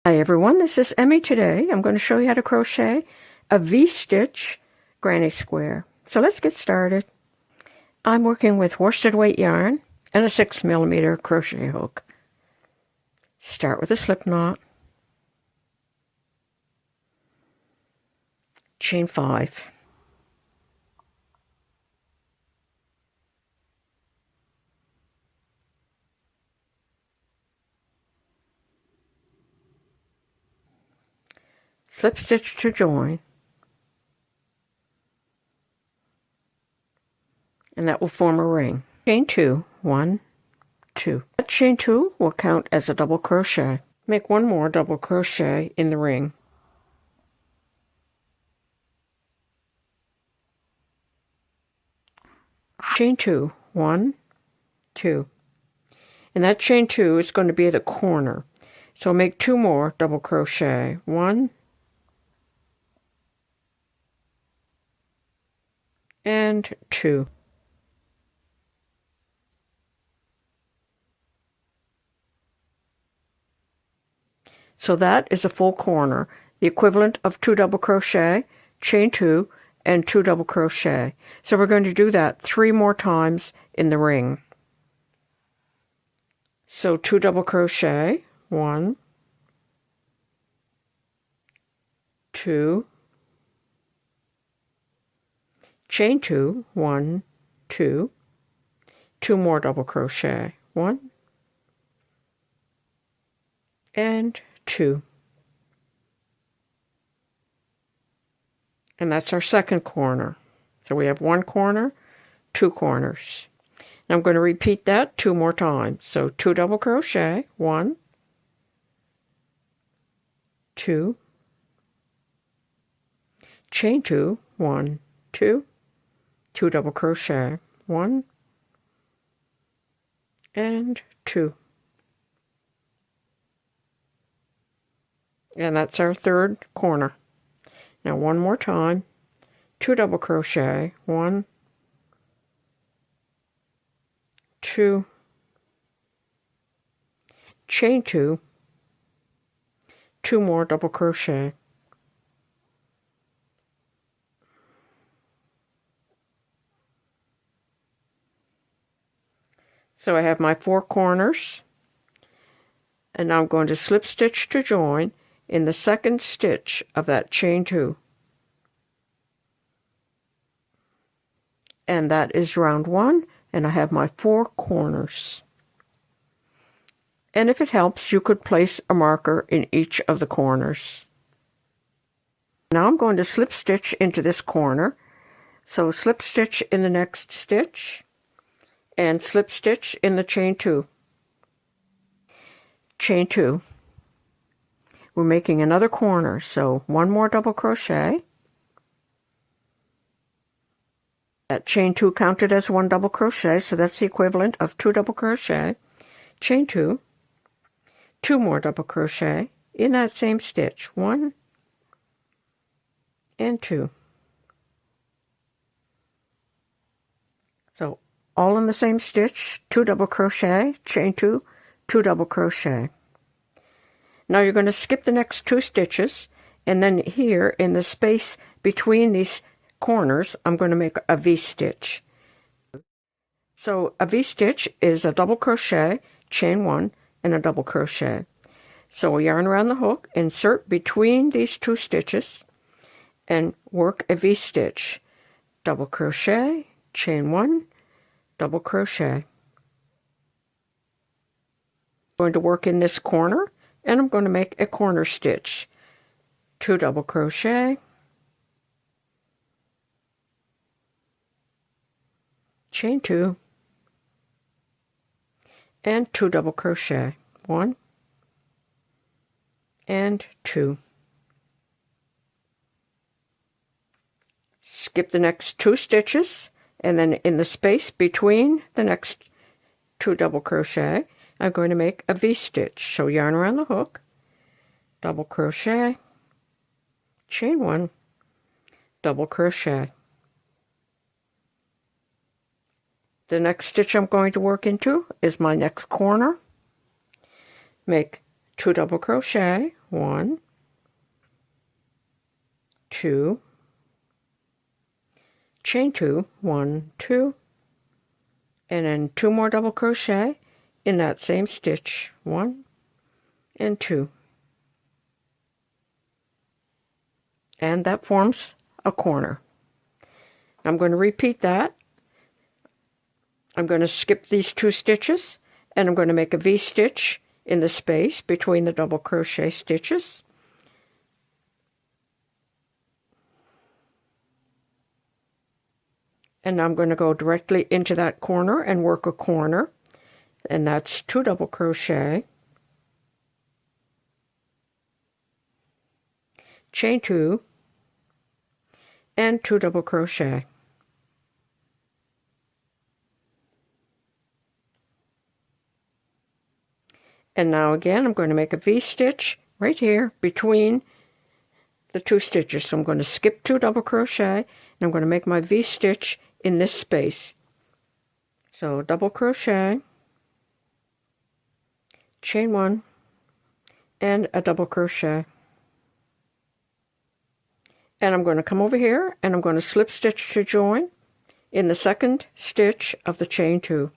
Hi everyone, this is Emmy. Today I'm going to show you how to crochet a V-stitch granny square. So let's get started. I'm working with worsted weight yarn and a 6mm crochet hook. Start with a slip knot, chain 5. Slip stitch to join, and that will form a ring. Chain 2, 1, 2. That chain 2 will count as a double crochet. Make one more double crochet in the ring. Chain 2, 1, 2. And that chain 2 is going to be at the corner. So make 2 more double crochet. 1 and 2. So that is a full corner, the equivalent of 2 double crochet, chain 2, and 2 double crochet. So we're going to do that 3 more times in the ring. So 2 double crochet, 1, 2, chain 2, 1, 2, 2 more double crochet, 1 and 2. And that's our second corner. So we have 1 corner, 2 corners. Now I'm going to repeat that 2 more times. So 2 double crochet, 1, 2, chain 2, 1, 2, 2 double crochet, 1 and 2. And that's our third corner. Now one more time, 2 double crochet, 1, 2, chain 2, 2 more double crochet, so I have my 4 corners, and now I'm going to slip stitch to join in the second stitch of that chain 2, and that is round 1, and I have my 4 corners. And if it helps, you could place a marker in each of the corners. Now I'm going to slip stitch into this corner, so slip stitch in the next stitch and slip stitch in the chain 2. Chain 2. We're making another corner, so 1 more double crochet. That chain 2 counted as 1 double crochet, so that's the equivalent of 2 double crochet. Chain 2, 2 more double crochet in that same stitch, 1 and 2. So all in the same stitch, 2 double crochet, chain 2, 2 double crochet. Now you're going to skip the next 2 stitches, and then here in the space between these corners, I'm going to make a V-stitch. So a V-stitch is a double crochet, chain 1, and a double crochet. So yarn around the hook, insert between these 2 stitches, and work a V-stitch. Double crochet, chain 1, double crochet. I'm going to work in this corner, and I'm going to make a corner stitch. 2 double crochet, chain 2, and 2 double crochet, 1 and 2. Skip the next 2 stitches, and then in the space between the next 2 double crochet, I'm going to make a V-stitch. So yarn around the hook, double crochet, chain 1, double crochet. The next stitch I'm going to work into is my next corner. Make 2 double crochet, 1, 2, chain 2, 1, 2, and then 2 more double crochet in that same stitch, 1 and 2. And that forms a corner. I'm going to repeat that. I'm going to skip these 2 stitches, and I'm going to make a V-stitch in the space between the double crochet stitches. And I'm going to go directly into that corner and work a corner, and that's 2 double crochet, chain 2, and 2 double crochet. And now again, I'm going to make a V-stitch right here between the 2 stitches. So I'm going to skip 2 double crochet, and I'm going to make my V-stitch in this space. So double crochet, chain 1, and a double crochet. And I'm going to come over here, and I'm going to slip stitch to join in the 2nd stitch of the chain 2.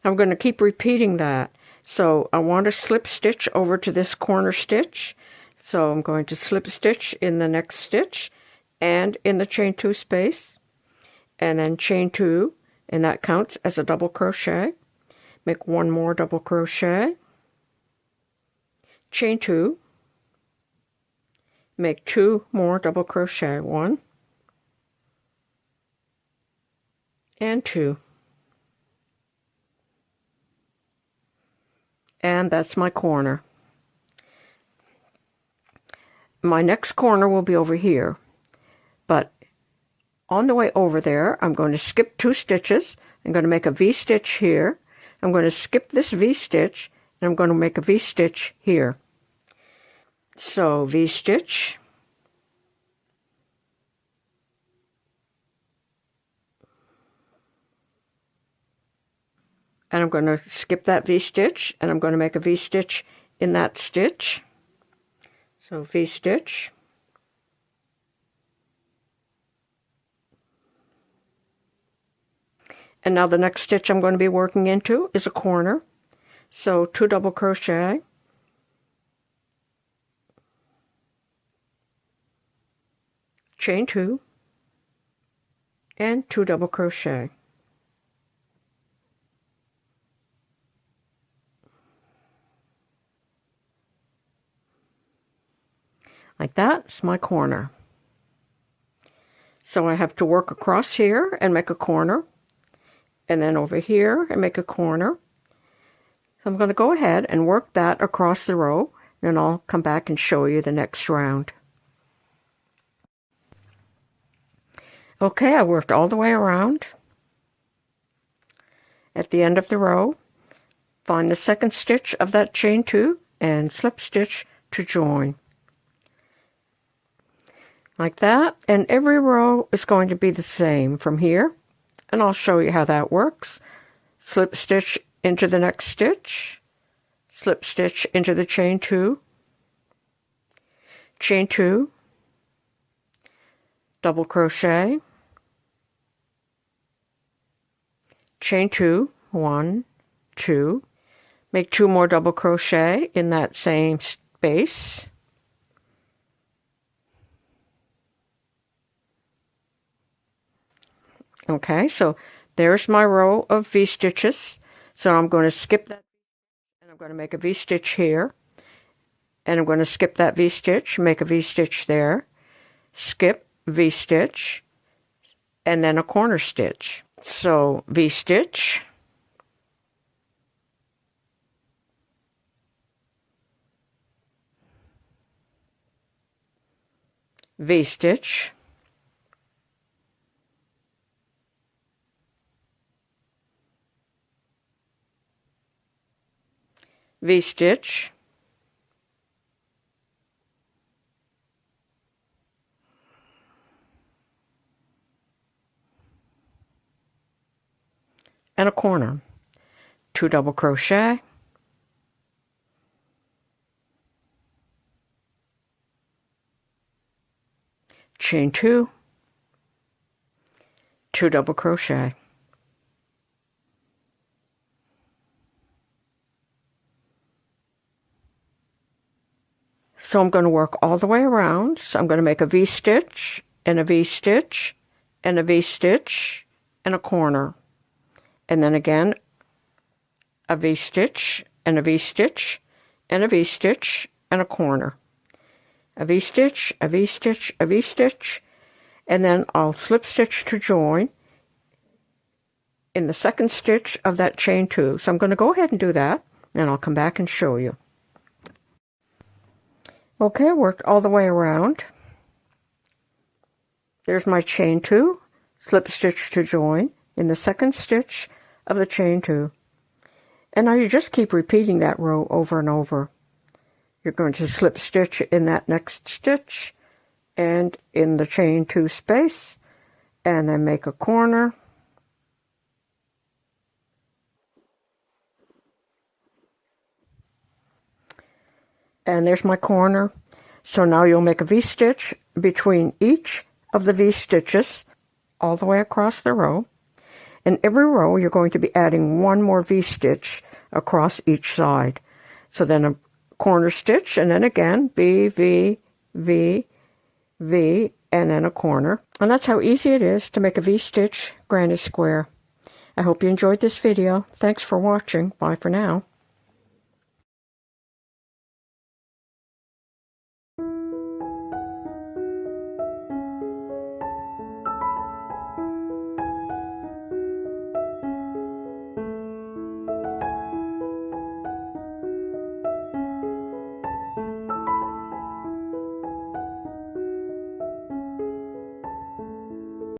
I'm going to keep repeating that. So I want to slip stitch over to this corner stitch. So I'm going to slip stitch in the next stitch and in the chain 2 space, and then chain 2, and that counts as a double crochet. Make 1 more double crochet, chain 2, make 2 more double crochet, 1 and 2. And that's my corner. My next corner will be over here, but on the way over there, I'm going to skip 2 stitches. I'm going to make a V-stitch here. I'm going to skip this V-stitch, and I'm going to make a V-stitch here. So V-stitch, and I'm going to skip that V-stitch, and I'm going to make a V-stitch in that stitch. So V-stitch, and now the next stitch I'm going to be working into is a corner. So 2 double crochet, chain 2, and 2 double crochet. Like that, it's my corner. So I have to work across here and make a corner, and then over here and make a corner. So I'm going to go ahead and work that across the row, and I'll come back and show you the next round. Okay, I worked all the way around. At the end of the row, find the 2nd stitch of that chain 2 and slip stitch to join. Like that, and every row is going to be the same from here, and I'll show you how that works. Slip stitch into the next stitch, slip stitch into the chain 2, chain 2, double crochet, chain 2, 1, 2, make 2 more double crochet in that same space. Okay, so there's my row of V-stitches. So I'm going to skip that, and I'm going to make a V-stitch here, and I'm going to skip that V-stitch, make a V-stitch there, skip, V-stitch, and then a corner stitch. So V-stitch, V-stitch, V-stitch, and a corner. 2 double crochet, chain 2, 2 double crochet. So I'm going to work all the way around. So I'm going to make a V-stitch and a V-stitch and a V-stitch and a corner. And then again, a V-stitch and a V-stitch and a V-stitch and a corner. A V-stitch, a V-stitch, a V-stitch, and then I'll slip stitch to join in the second stitch of that chain 2. So I'm going to go ahead and do that, and I'll come back and show you. Okay, I worked all the way around. There's my chain 2, slip stitch to join in the second stitch of the chain 2. And now you just keep repeating that row over and over. You're going to slip stitch in that next stitch and in the chain 2 space, and then make a corner. And there's my corner. So now you'll make a V-stitch between each of the V-stitches all the way across the row. In every row, you're going to be adding one more V-stitch across each side. So then a corner stitch, and then again, V, V, V, V, and then a corner. And that's how easy it is to make a V-stitch granny square. I hope you enjoyed this video. Thanks for watching. Bye for now.